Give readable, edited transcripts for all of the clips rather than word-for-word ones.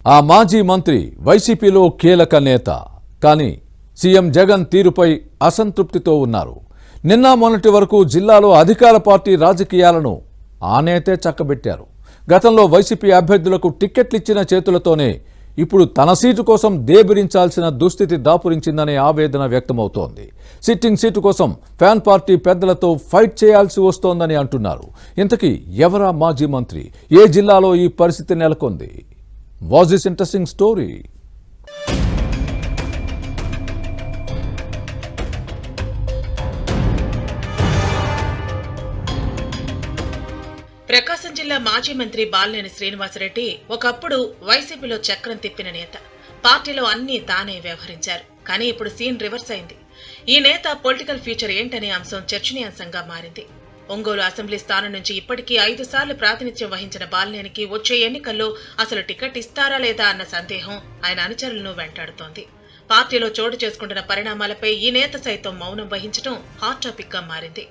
ఆ మాజీ మంత్రి వైసీపీలో కీలక నేత. కానీ సీఎం జగన్ తీరుపై అసంతృప్తితో ఉన్నారు. నిన్న మొన్నటి వరకు జిల్లాలో అధికార పార్టీ రాజకీయాలను ఆ నేతే చక్కబెట్టారు. గతంలో వైసీపీ అభ్యర్థులకు టిక్కెట్లిచ్చిన చేతులతోనే ఇప్పుడు తన సీటు కోసం దేబిరించాల్సిన దుస్థితి దాపురించిందనే ఆవేదన వ్యక్తమవుతోంది. సిట్టింగ్ సీటు కోసం ఫ్యాన్ పార్టీ పెద్దలతో ఫైట్ చేయాల్సి వస్తోందని అంటున్నారు. ఇంతకీ ఎవరా మాజీ మంత్రి? ఏ జిల్లాలో ఈ పరిస్థితి నెలకొంది? Was this interesting story? Prakasam జిల్లా మాజీ మంత్రి బాలినేని శ్రీనివాసరెడ్డి ఒకప్పుడు వైసీపీలో చక్రం తిప్పిన నేత. పార్టీలో అన్నీ తానే వ్యవహరించారు. కానీ ఇప్పుడు సీన్ రివర్స్ అయింది. ఈ నేత పొలిటికల్ ఫ్యూచర్ ఏంటనే అంశం చర్చనీయాంశంగా మారింది. ఒంగోలు అసెంబ్లీ స్థానం నుంచి ఇప్పటికీ 5 సార్లు ప్రాతినిధ్యం వహించిన బాలినేనికి వచ్చే ఎన్నికల్లో అసలు టికెట్ ఇస్తారా లేదా అన్న సందేహం ఆయన అనుచరులను వెంటాడుతోంది. పార్టీలో చోటు చేసుకుంటున్న పరిణామాలపై ఈ నేత సైతం మౌనం వహించడం హాట్ టాపిక్ గా మారింది.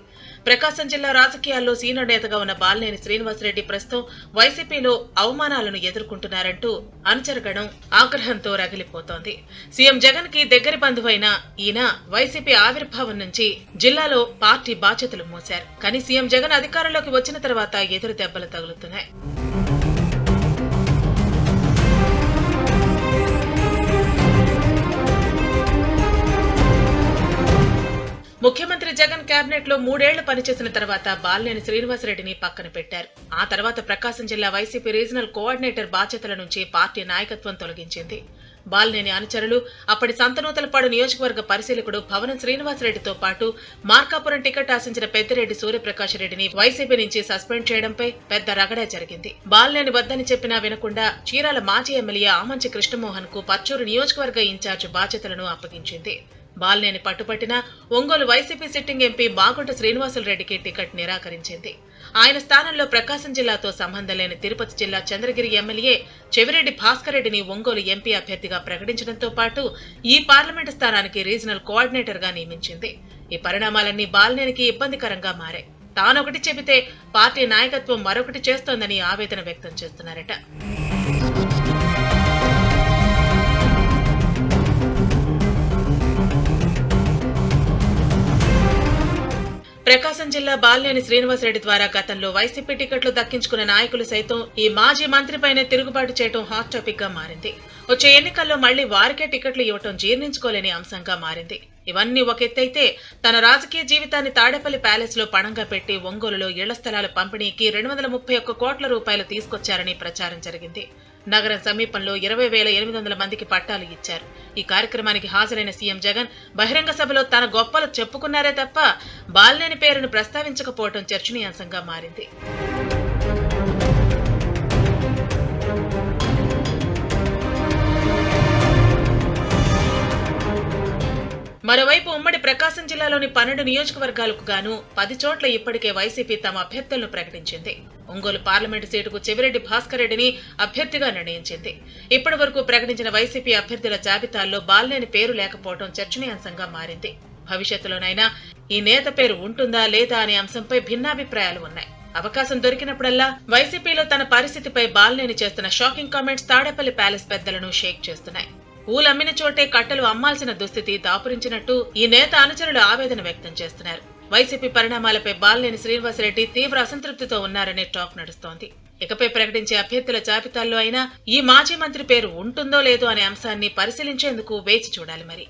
ప్రకాశం జిల్లా రాజకీయాల్లో సీనియర్ నేతగా ఉన్న బాలినేని శ్రీనివాసరెడ్డి ప్రస్తుతం వైసీపీలో అవమానాలను ఎదుర్కొంటున్నారంటూ అనుచరగణం ఆగ్రహంతో రగిలిపోతోంది. సీఎం జగన్ కి దగ్గరి బంధువైన ఈయన వైసీపీ ఆవిర్భావం నుంచి జిల్లాలో పార్టీ బాధ్యతలు మోశారు. కానీ సీఎం జగన్ అధికారంలోకి వచ్చిన తర్వాత ఎదురు దెబ్బలు తగులుతున్నాయి. ముఖ్యమంత్రి జగన్ కేబినెట్ లో 3 ఏళ్లు పనిచేసిన తర్వాత బాలినేని శ్రీనివాసరెడ్డిని పక్కన పెట్టారు. ఆ తర్వాత ప్రకాశం జిల్లా వైసీపీ రీజనల్ కోఆర్డినేటర్ బాధ్యతల నుంచి పార్టీ నాయకత్వం తొలగించింది. బాలినేని అనుచరులు అప్పటి సంతనూతలపాడు నియోజకవర్గ పరిశీలకుడు భవనం శ్రీనివాసరెడ్డితో పాటు మార్కాపురం టికెట్ ఆశించిన పెద్దిరెడ్డి సూర్యప్రకాష్ రెడ్డిని వైసీపీ నుంచి సస్పెండ్ చేయడంపై పెద్ద రగడే జరిగింది. బాలినేని వద్దని చెప్పినా వినకుండా చీరాల మాజీ ఎమ్మెల్యే ఆమంచి కృష్ణమోహన్ కు పచ్చూరు నియోజకవర్గ ఇన్ఛార్జ్ బాధ్యతలను అప్పగించింది. బాలినేని పట్టుపట్టిన Ongole YCP sitting MP Bagunta శ్రీనివాసులరెడ్డికి టికెట్ నిరాకరించింది. ఆయన స్థానంలో ప్రకాశం జిల్లాతో సంబంధం లేని తిరుపతి జిల్లా చంద్రగిరి ఎమ్మెల్యే చెవిరెడ్డి భాస్కర్ రెడ్డిని ఒంగోలు ఎంపీ అభ్యర్థిగా ప్రకటించడంతో పాటు ఈ పార్లమెంటు స్థానానికి రీజనల్ కోఆర్డినేటర్ గా నియమించింది. ఈ పరిణామాలన్నీ బాలినేనికి ఇబ్బందికరంగా మారాయి. తానొకటి చెబితే పార్టీ నాయకత్వం మరొకటి చేస్తోందని ఆవేదన వ్యక్తం చేస్తున్నారట. ప్రకాశం జిల్లా బాలినేని శ్రీనివాసరెడ్డి ద్వారా గతంలో వైసీపీ టికెట్లు దక్కించుకున్న నాయకులు సైతం ఈ మాజీ మంత్రిపైనే తిరుగుబాటు చేయడం హాట్ టాపిక్ గా మారింది. వచ్చే ఎన్నికల్లో మళ్లీ వారికే టికెట్లు ఇవ్వటం జీర్ణించుకోలేని అంశంగా మారింది. ఇవన్నీ ఒక ఎత్తైతే తన రాజకీయ జీవితాన్ని తాడేపల్లి ప్యాలెస్ లో పణంగా పెట్టి ఒంగోలులో ఇళ్ల స్థలాల పంపిణీకి 231 కోట్ల రూపాయలు తీసుకొచ్చారని ప్రచారం జరిగింది. నగరం సమీపంలో 20,800 మందికి పట్టాలు ఇచ్చారు. ఈ కార్యక్రమానికి హాజరైన సీఎం జగన్ బహిరంగ సభలో తన గొప్పలు చెప్పుకున్నారే తప్ప బాలినేని పేరును ప్రస్తావించకపోవడం చర్చనీయాంశంగా మారింది. మరోవైపు ఉమ్మడి ప్రకాశం జిల్లాలోని 12 నియోజకవర్గాలకు గాను 10 చోట్ల ఇప్పటికే వైసీపీ తమ అభ్యర్థులను ప్రకటించింది. ఒంగోలు పార్లమెంటు సీటుకు చెవిరెడ్డి భాస్కర్ రెడ్డిని అభ్యర్థిగా నిర్ణయించింది. ఇప్పటి వరకు ప్రకటించిన వైసీపీ అభ్యర్థుల జాబితాల్లో బాలినేని పేరు లేకపోవడం చర్చనీయాంశంగా మారింది. భవిష్యత్తులోనైనా ఈ నేత పేరు ఉంటుందా లేదా అనే అంశంపై భిన్నాభిప్రాయాలు ఉన్నాయి. అవకాశం దొరికినప్పుడల్లా వైసీపీలో తన పరిస్థితిపై బాలినేని చేస్తున్న షాకింగ్ కామెంట్స్ తాడేపల్లి ప్యాలెస్ పెద్దలను షేక్ చేస్తున్నాయి. పూలమ్మిన చోటే కట్టెలు అమ్మాల్సిన దుస్థితి దాపురించినట్టు ఈ నేత అనుచరులు ఆవేదన వ్యక్తం చేస్తున్నారు. వైసీపీ పరిణామాలపై బాలినేని శ్రీనివాసరెడ్డి తీవ్ర అసంతృప్తితో ఉన్నారనే టాక్ నడుస్తోంది. ఇకపై ప్రకటించే అభ్యర్థుల జాబితాల్లో అయినా ఈ మాజీ మంత్రి పేరు ఉంటుందో లేదో అనే అంశాన్ని పరిశీలించేందుకు వేచి చూడాలి మరి.